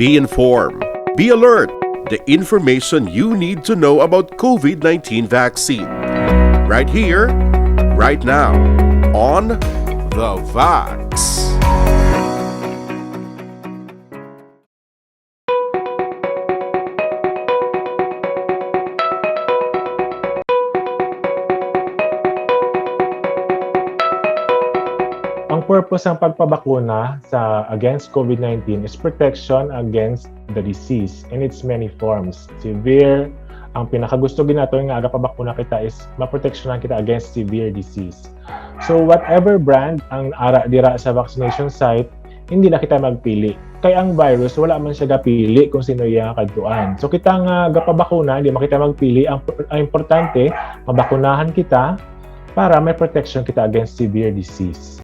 Be informed. Be alert. The information you need to know about COVID-19 vaccine. Right here, right now, on The Vax. Ang purpose ng pagpabakuna against COVID-19 is protection against the disease in its many forms. Severe, ang pinakagusto ginato nga aga pabakuna kita is maproteksyonan kita against severe disease. So whatever brand ang ara dira sa vaccination site, hindi na kita magpili. Kaya ang virus, wala man siya gapili kung sino iya kadtuan. So kita nga gapabakuna, hindi man kita magpili. Ang importante, mabakunahan kita para may protection kita against severe disease.